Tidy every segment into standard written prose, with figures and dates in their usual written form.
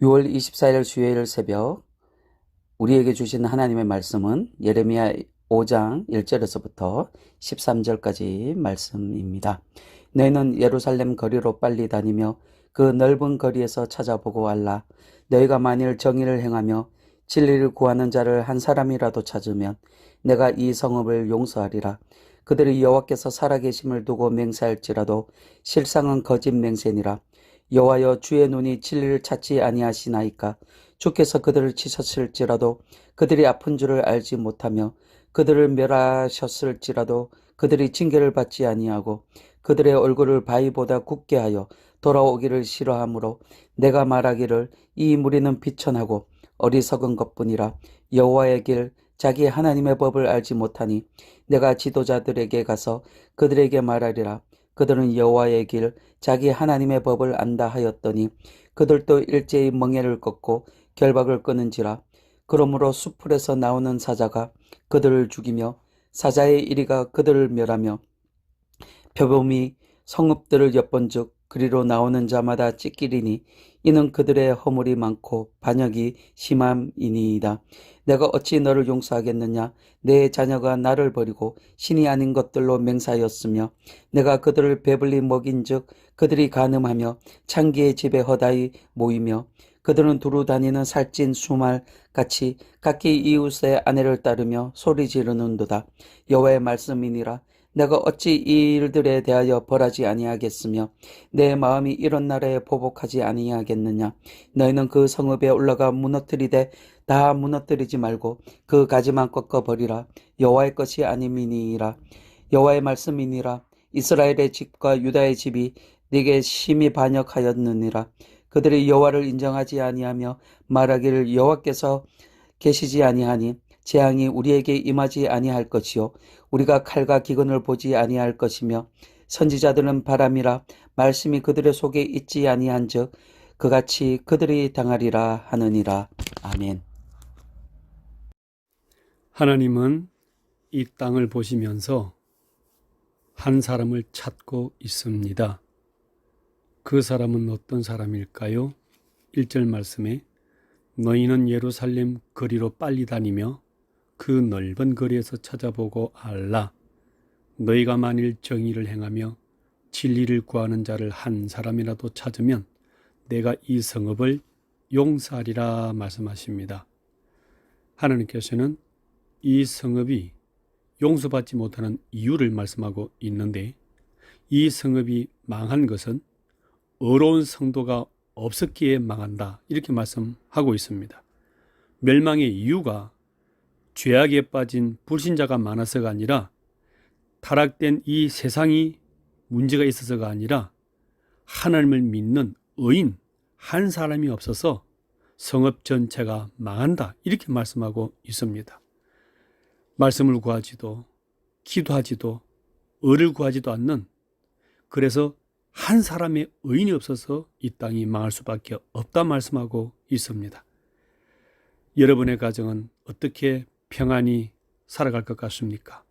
6월 24일 수요일 새벽 우리에게 주신 하나님의 말씀은 예레미야 5장 1절에서부터 13절까지 말씀입니다. 너희는 예루살렘 거리로 빨리 다니며 그 넓은 거리에서 찾아보고 알라. 너희가 만일 정의를 행하며 진리를 구하는 자를 한 사람이라도 찾으면 내가 이 성읍을 용서하리라. 그들이 여호와께서 살아계심을 두고 맹세할지라도 실상은 거짓 맹세니라. 여호와여, 주의 눈이 진리를 찾지 아니하시나이까. 주께서 그들을 치셨을지라도 그들이 아픈 줄을 알지 못하며 그들을 멸하셨을지라도 그들이 징계를 받지 아니하고 그들의 얼굴을 바위보다 굳게 하여 돌아오기를 싫어하므로 내가 말하기를 이 무리는 비천하고 어리석은 것뿐이라. 여호와의 길 자기 하나님의 법을 알지 못하니 내가 지도자들에게 가서 그들에게 말하리라. 그들은 여호와의 길 자기 하나님의 법을 안다 하였더니 그들도 일제히 멍에를 꺾고 결박을 끊은지라. 그러므로 수풀에서 나오는 사자가 그들을 죽이며 사자의 이리가 그들을 멸하며 표범이 성읍들을 엿본즉 그리로 나오는 자마다 찢기리니 이는 그들의 허물이 많고 반역이 심함이니이다. 내가 어찌 너를 용서하겠느냐? 내 자녀가 나를 버리고 신이 아닌 것들로 맹사하였으며 내가 그들을 배불리 먹인즉 그들이 간음하며 창기의 집에 허다히 모이며 그들은 두루 다니는 살찐 수말 같이 각기 이웃의 아내를 따르며 소리 지르는도다. 여호와의 말씀이니라. 내가 어찌 이 일들에 대하여 벌하지 아니하겠으며 내 마음이 이런 날에 보복하지 아니하겠느냐? 너희는 그 성읍에 올라가 무너뜨리되 다 무너뜨리지 말고 그 가지만 꺾어버리라. 여호와의 것이 아님이니이라. 여호와의 말씀이니라. 이스라엘의 집과 유다의 집이 네게 심히 반역하였느니라. 그들이 여호와를 인정하지 아니하며 말하기를 여호와께서 계시지 아니하니 재앙이 우리에게 임하지 아니할 것이요 우리가 칼과 기근을 보지 아니할 것이며 선지자들은 바람이라 말씀이 그들의 속에 있지 아니한즉 그같이 그들이 당하리라 하느니라. 아멘. 하나님은 이 땅을 보시면서 한 사람을 찾고 있습니다. 그 사람은 어떤 사람일까요? 1절 말씀에 너희는 예루살렘 거리로 빨리 다니며 그 넓은 거리에서 찾아보고 알라. 너희가 만일 정의를 행하며 진리를 구하는 자를 한 사람이라도 찾으면 내가 이 성읍을 용서하리라 말씀하십니다. 하나님께서는 이 성읍이 용서받지 못하는 이유를 말씀하고 있는데 이 성읍이 망한 것은 어려운 성도가 없었기에 망한다 이렇게 말씀하고 있습니다. 멸망의 이유가 죄악에 빠진 불신자가 많아서가 아니라 타락된 이 세상이 문제가 있어서가 아니라 하나님을 믿는 의인 한 사람이 없어서 성읍 전체가 망한다 이렇게 말씀하고 있습니다. 말씀을 구하지도 기도하지도 의를 구하지도 않는, 그래서 한 사람의 의인이 없어서 이 땅이 망할 수밖에 없다 말씀하고 있습니다. 여러분의 가정은 어떻게 평안히 살아갈 것 같습니까?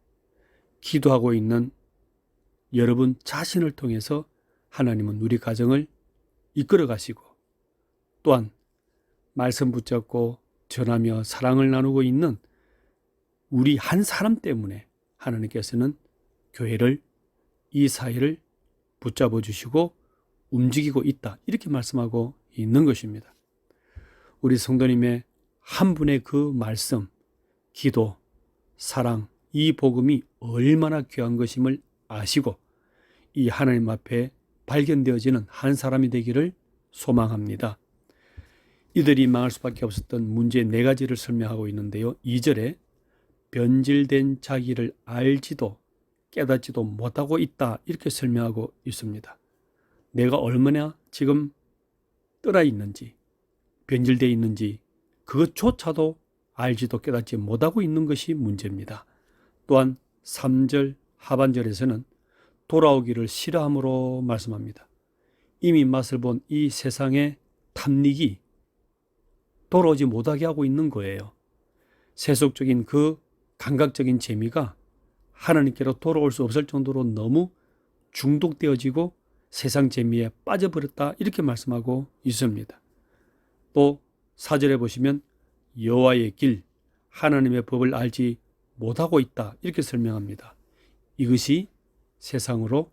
기도하고 있는 여러분 자신을 통해서 하나님은 우리 가정을 이끌어 가시고 또한 말씀 붙잡고 전하며 사랑을 나누고 있는 우리 한 사람 때문에 하나님께서는 교회를, 이 사회를 붙잡아 주시고 움직이고 있다 이렇게 말씀하고 있는 것입니다. 우리 성도님의 한 분의 그 말씀, 기도, 사랑, 이 복음이 얼마나 귀한 것임을 아시고 이 하나님 앞에 발견되어지는 한 사람이 되기를 소망합니다. 이들이 망할 수밖에 없었던 문제 4가지를 설명하고 있는데요. 2절에 변질된 자기를 알지도 깨닫지도 못하고 있다 이렇게 설명하고 있습니다. 내가 얼마나 지금 떠나 있는지, 변질되어 있는지 그것조차도 알지도 깨닫지 못하고 있는 것이 문제입니다. 또한 3절 하반절에서는 돌아오기를 싫어함으로 말씀합니다. 이미 맛을 본 이 세상의 탐닉이 돌아오지 못하게 하고 있는 거예요. 세속적인 그 감각적인 재미가 하나님께로 돌아올 수 없을 정도로 너무 중독되어지고 세상 재미에 빠져버렸다 이렇게 말씀하고 있습니다. 또 4절에 보시면 여호와의 길, 하나님의 법을 알지 못하고 있다 이렇게 설명합니다. 이것이 세속으로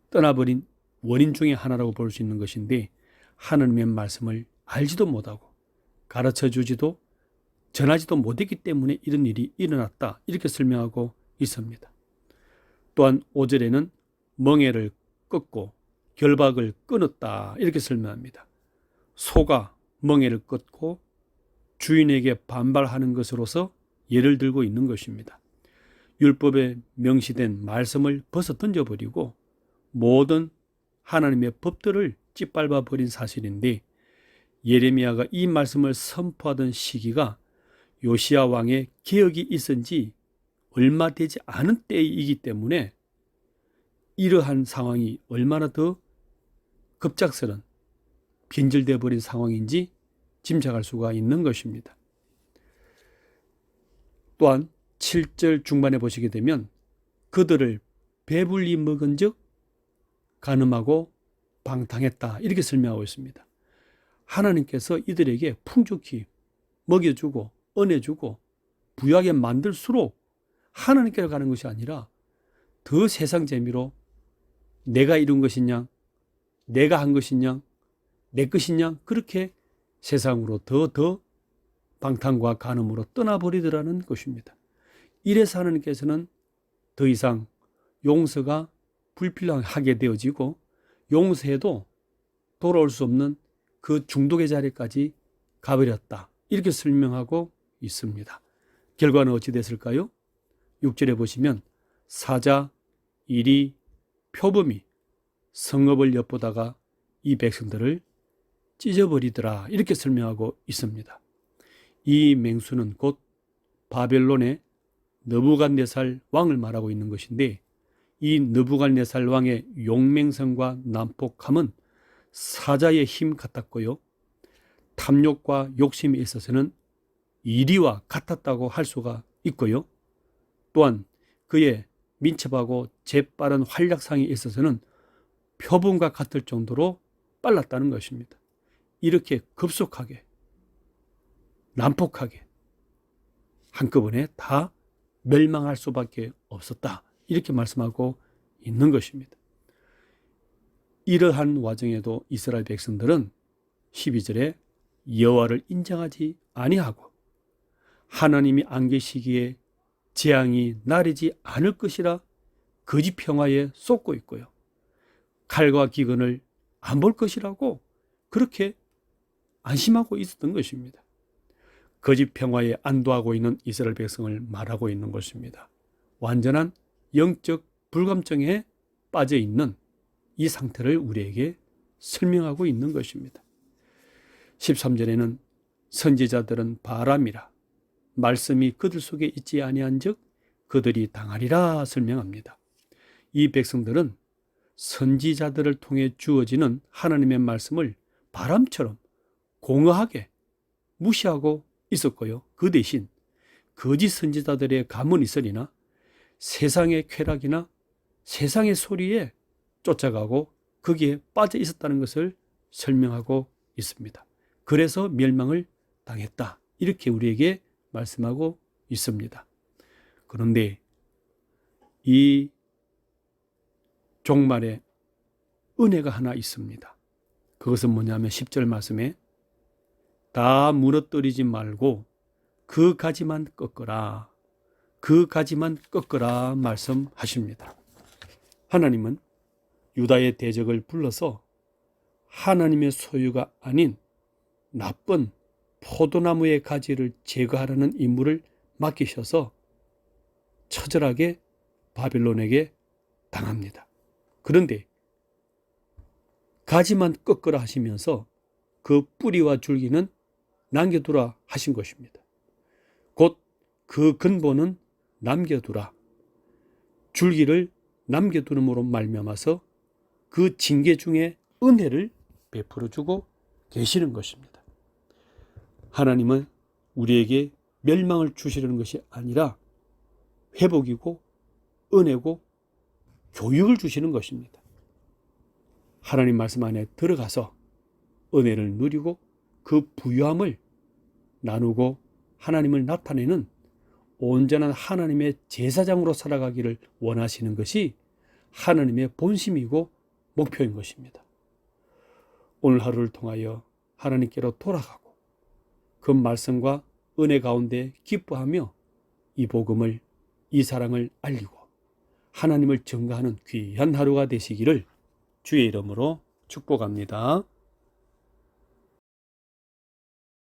떠나버린 원인 중에 하나라고 볼 수 있는 것인데, 하나님의 말씀을 알지도 못하고 가르쳐주지도 전하지도 못했기 때문에 이런 일이 일어났다 이렇게 설명하고 있습니다. 또한 5절에는 멍에를 꺾고 결박을 끊었다 이렇게 설명합니다. 소가 멍에를 끊고 주인에게 반발하는 것으로서 예를 들고 있는 것입니다. 율법에 명시된 말씀을 벗어 던져버리고 모든 하나님의 법들을 짓밟아 버린 사실인데, 예레미야가 이 말씀을 선포하던 시기가 요시야 왕의 개혁이 있은 지 얼마 되지 않은 때이기 때문에 이러한 상황이 얼마나 더 급작스런 빈절되어 버린 상황인지 짐작할 수가 있는 것입니다. 또한 7절 중반에 보시게 되면 그들을 배불리 먹은 즉 간음하고 방탕했다 이렇게 설명하고 있습니다. 하나님께서 이들에게 풍족히 먹여주고 은혜주고 부유하게 만들수록 하나님께로 가는 것이 아니라 더 세상 재미로 내가 이룬 것이냐, 내가 한 것이냐, 내 것이냐, 그렇게 세상으로 더 방탕과 간음으로 떠나버리더라는 것입니다. 이래서 하나님께서는 더 이상 용서가 불필요하게 되어지고 용서해도 돌아올 수 없는 그 중독의 자리까지 가버렸다 이렇게 설명하고 있습니다. 결과는 어찌 됐을까요? 6절에 보시면 사자, 이리, 표범이 성읍을 엿보다가 이 백성들을 찢어버리더라 이렇게 설명하고 있습니다. 이 맹수는 곧 바벨론의 느부갓네살 왕을 말하고 있는 것인데, 이 느부갓네살 왕의 용맹성과 난폭함은 사자의 힘 같았고요, 탐욕과 욕심에 있어서는 이리와 같았다고 할 수가 있고요, 또한 그의 민첩하고 재빠른 활약상에 있어서는 표범과 같을 정도로 빨랐다는 것입니다. 이렇게 급속하게 난폭하게 한꺼번에 다 멸망할 수밖에 없었다 이렇게 말씀하고 있는 것입니다. 이러한 와중에도 이스라엘 백성들은 12절에 여호와를 인정하지 아니하고 하나님이 안 계시기에 재앙이 나르지 않을 것이라 거짓 평화에 쏟고 있고요, 칼과 기근을 안 볼 것이라고 그렇게 안심하고 있었던 것입니다. 거짓 평화에 안도하고 있는 이스라엘 백성을 말하고 있는 것입니다. 완전한 영적 불감증에 빠져 있는 이 상태를 우리에게 설명하고 있는 것입니다. 13절에는 선지자들은 바람이라 말씀이 그들 속에 있지 아니한즉 그들이 당하리라 설명합니다. 이 백성들은 선지자들을 통해 주어지는 하나님의 말씀을 바람처럼 공허하게 무시하고 있었고요, 그 대신 거짓 선지자들의 가문이 있으리나 세상의 쾌락이나 세상의 소리에 쫓아가고 거기에 빠져 있었다는 것을 설명하고 있습니다. 그래서 멸망을 당했다 이렇게 우리에게 말씀하고 있습니다. 그런데 이 종말에 은혜가 하나 있습니다. 그것은 뭐냐면 10절 말씀에 다 무너뜨리지 말고 그 가지만 꺾어라, 그 가지만 꺾어라 말씀하십니다. 하나님은 유다의 대적을 불러서 하나님의 소유가 아닌 나쁜 포도나무의 가지를 제거하라는 임무를 맡기셔서 처절하게 바벨론에게 당합니다. 그런데 가지만 꺾으라 하시면서 그 뿌리와 줄기는 남겨두라 하신 것입니다. 곧 그 근본은 남겨두라, 줄기를 남겨두므로 말미암아서 그 징계 중에 은혜를 베풀어주고 계시는 것입니다. 하나님은 우리에게 멸망을 주시려는 것이 아니라 회복이고 은혜고 교육을 주시는 것입니다. 하나님 말씀 안에 들어가서 은혜를 누리고 그 부유함을 나누고 하나님을 나타내는 온전한 하나님의 제사장으로 살아가기를 원하시는 것이 하나님의 본심이고 목표인 것입니다. 오늘 하루를 통하여 하나님께로 돌아가고 그 말씀과 은혜 가운데 기뻐하며 이 복음을, 이 사랑을 알리고 하나님을 증거하는 귀한 하루가 되시기를 주의 이름으로 축복합니다.